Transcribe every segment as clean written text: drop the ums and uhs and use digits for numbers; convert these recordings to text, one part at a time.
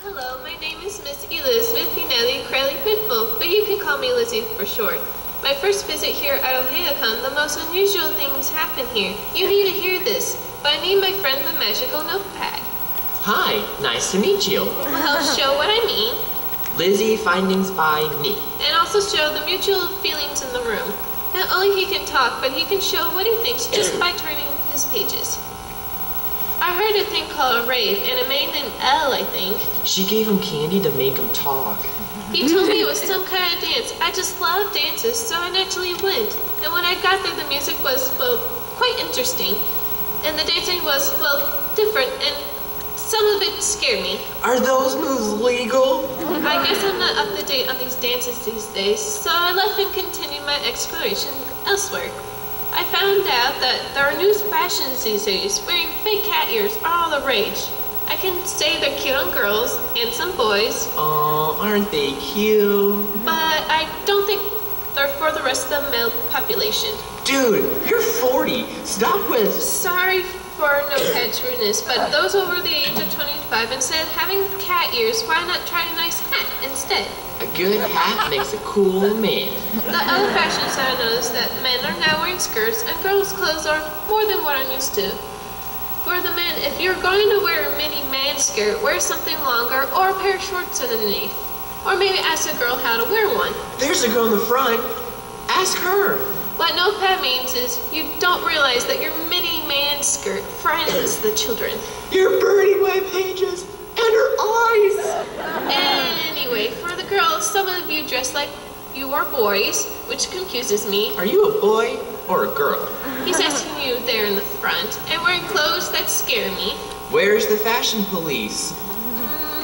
Hello, my name is Miss Elizabeth Finelli Crowley Pitbull, but you can call me Lizzie for short. My first visit here at Oheakon, the most unusual things happen here. You need to hear this, but I need my friend the magical notepad. Hi, nice to meet you. I'll show what I mean, Lizzie, findings by me. and also show the mutual feelings in the room. Not only he can talk, but he can show what he thinks just by turning his pages. I heard a thing called a rave, and a man named Elle, I think. She gave him candy to make him talk. He told me it was some kind of dance. I just love dances, so I naturally went. And when I got there, the music was, well, quite interesting. And the dancing was, well, different, and some of it scared me. Are those moves legal? I guess I'm not up to date on these dances these days, so I left and continued my exploration elsewhere. I found out that there are new fashions these days. Wearing fake cat ears are all the rage. I can say they're cute on girls and some boys, Aw, aren't they cute? but I don't think they're for the rest of the male population. Dude, you're 40. Stop with... Sorry for notepad rudeness, but those over the age of 25, instead of having cat ears, why not try a nice hat instead? A good hat makes a cool man. The other fashions I noticed that men are now wearing skirts and girls' clothes are more than what I'm used to. For the men, if you're going to wear a mini man skirt, wear something longer or a pair of shorts underneath. Or maybe ask a girl how to wear one. There's a girl in the front. Ask her. What notepad means is you don't realize that your mini man skirt frightens the children. You're burning my pages and her eyes. Anyway, for the girls, some of you dress like you are boys, which confuses me. Are you a boy or a girl? He's asking you there in the front, and wearing clothes that scare me. Where's the fashion police?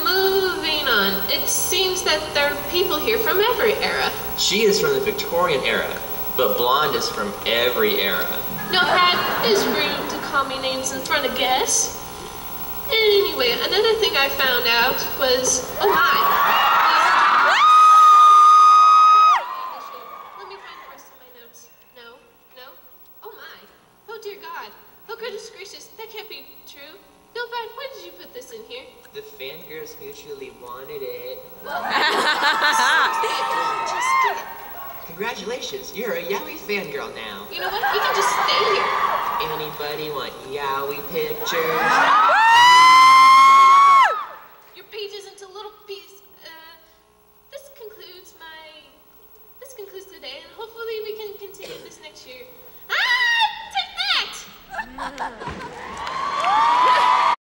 Moving on, it seems that there are people here from every era. She is from the Victorian era, but blonde is from every era. Notepad, it is rude to call me names in front of guests. Anyway, another thing I found out was, oh my. Let me find the rest of my notes. No. Oh my. Oh dear God. Oh goodness gracious, that can't be true. Notepad, why did you put this in here? The fangirls mutually wanted it. Just get it. Congratulations, you're a Yowie fangirl now. You know what? You can just stay here. Anybody want Yowie pictures?